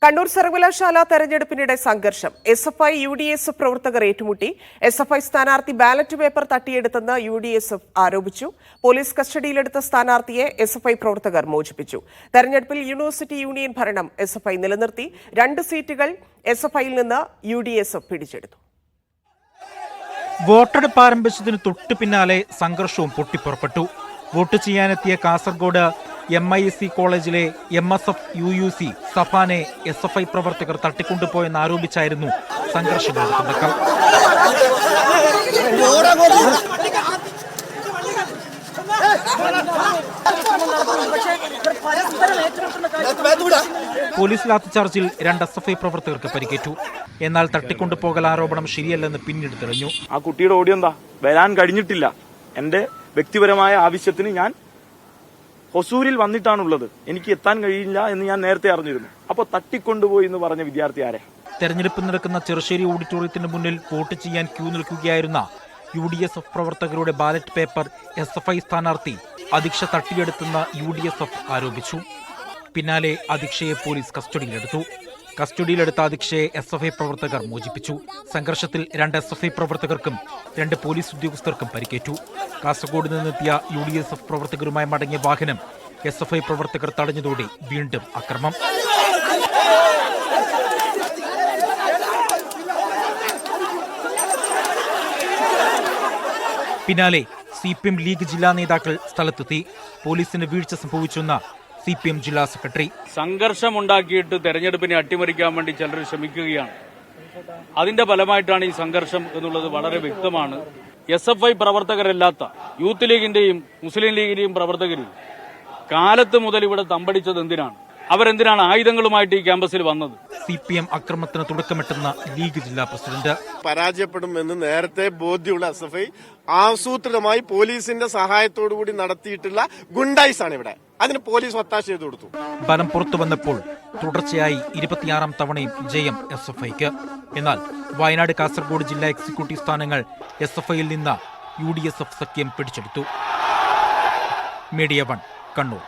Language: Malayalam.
കണ്ണൂർ സർവകലാശാല തെരഞ്ഞെടുപ്പിനിടെ സംഘർഷം. SFI UDS പ്രവർത്തകർ ഏറ്റുമുട്ടി. SFI സ്ഥാനാർത്ഥി ബാലറ്റ് പേപ്പർ തട്ടിയെടുത്തെന്ന് UDSF ആരോപിച്ചു. പോലീസ് കസ്റ്റഡിയിലെടുത്ത സ്ഥാനാർത്ഥിയെ SFI പ്രവർത്തകർ മോചിപ്പിച്ചു. തെരഞ്ഞെടുപ്പിൽ യൂണിവേഴ്സിറ്റി യൂണിയൻ ഭരണം SFI നിലനിർത്തി. 2 സീറ്റുകൾ SFIയിൽ നിന്ന് UDSF പിടിച്ചെടുത്തു. വോട്ടെടുപ്പ് ആരംഭിച്ചതിന് തൊട്ടു പിന്നാലെ സംഘർഷവും പൊട്ടിപ്പുറപ്പെട്ടു. വോട്ട് ചെയ്യാനെത്തിയ കാസർഗോഡ് MISC കോളേജിലെ MSF UUC സഫാനെ SFI പ്രവർത്തകർ തട്ടിക്കൊണ്ടുപോയെന്ന് ആരോപിച്ചായിരുന്നു സംഘർഷങ്ങളുടെ തുടക്കം. പോലീസ് ലാത്തിച്ചാർജിൽ 2 SFI പ്രവർത്തകർക്ക് പരിക്കേറ്റു. എന്നാൽ തട്ടിക്കൊണ്ടുപോകൽ ആരോപണം ശരിയല്ലെന്ന് പിന്നീട് തെളിഞ്ഞു. ആ കുട്ടിയുടെ ഓടിയെന്താ വരാൻ കഴിഞ്ഞിട്ടില്ല. എന്റെ വ്യക്തിപരമായ ആവശ്യത്തിന് ഞാൻ ഹൊസൂരിൽ വന്നിട്ടാണുള്ളത്, എനിക്ക് എത്താൻ കഴിയില്ല എന്ന് ഞാൻ നേരത്തെ അറിഞ്ഞിരുന്നു. അപ്പോൾ തട്ടിക്കൊണ്ടുപോയി എന്ന് പറഞ്ഞ വിദ്യാർത്ഥി ആരെ? തെരഞ്ഞെടുപ്പ് നടക്കുന്ന ചെറുശ്ശേരി ഓഡിറ്റോറിയത്തിന് മുന്നിൽ വോട്ട് ചെയ്യാൻ ക്യൂ നിൽക്കുകയായിരുന്ന UDSF പ്രവർത്തകരുടെ ബാലറ്റ് പേപ്പർ SFI സ്ഥാനാർത്ഥി അദീക്ഷ തട്ടിയെടുത്തെന്ന് UDSF ആരോപിച്ചു. പിന്നാലെ അദീക്ഷയെ പോലീസ് കസ്റ്റഡിയിലെടുത്തു. കസ്റ്റഡിയിലെടുത്ത അദീക്ഷയെ SFI പ്രവർത്തകർ മോചിപ്പിച്ചു. സംഘർഷത്തിൽ 2 SFI പ്രവർത്തകർക്കും 2 പോലീസ് ഉദ്യോഗസ്ഥർക്കും പരിക്കേറ്റു. കാസർഗോഡ് നിന്നെത്തിയ UDSF പ്രവർത്തകരുമായി മടങ്ങിയ വാഹനം SFI പ്രവർത്തകർ തടഞ്ഞതോടെ വീണ്ടും അക്രമം. പിന്നാലെ CPM ലീഗ് ജില്ലാ നേതാക്കൾ സ്ഥലത്തെത്തി. പോലീസിന് വീഴ്ച സംഭവിച്ചെന്ന CPM ജില്ലാ സെക്രട്ടറി. സംഘർഷമുണ്ടാക്കിയിട്ട് തെരഞ്ഞെടുപ്പിനെ അട്ടിമറിക്കാൻ വേണ്ടി ചിലർ ശ്രമിക്കുകയാണ്. അതിന്റെ ഫലമായിട്ടാണ് ഈ സംഘർഷം എന്നുള്ളത് വളരെ വ്യക്തമാണ്. SFI പ്രവർത്തകരല്ലാത്ത യൂത്ത് ലീഗിന്റെയും മുസ്ലിം ലീഗിന്റെയും പ്രവർത്തകർ കാലത്ത് മുതൽ ഇവിടെ തമ്പടിച്ചത് എന്തിനാണ്? അവരെന്തിനാണ് ആയുധങ്ങളുമായിട്ട് ഈ ക്യാമ്പസിൽ വന്നത്? CPM അക്രമത്തിന് തുടക്കമിട്ടെന്ന ലീഗ് ജില്ലാ പ്രസിഡന്റ്. പരാജയപ്പെടുമെന്ന് നേരത്തെ ബോധ്യമുള്ള SFI ആസൂത്രിതമായി പോലീസിന്റെ സഹായത്തോടുകൂടി നടത്തിയിട്ടുള്ള ഗുണ്ടായിസാണ് ഇവിടെ. അതിന് പോലീസ് ഒത്താശ ചെയ്തു കൊടുത്തു. ഫലം പുറത്തു വന്നപ്പോൾ തുടർച്ചയായി 26ാം തവണയും ജയം SFIക്ക്. എന്നാൽ വയനാട്, കാസർഗോഡ് ജില്ലാ എക്സിക്യൂട്ടീവ് സ്ഥാനങ്ങൾ SFIയിൽ നിന്ന് UDSF സഖ്യം പിടിച്ചെടുത്തു. മീഡിയ 1 കണ്ണൂർ.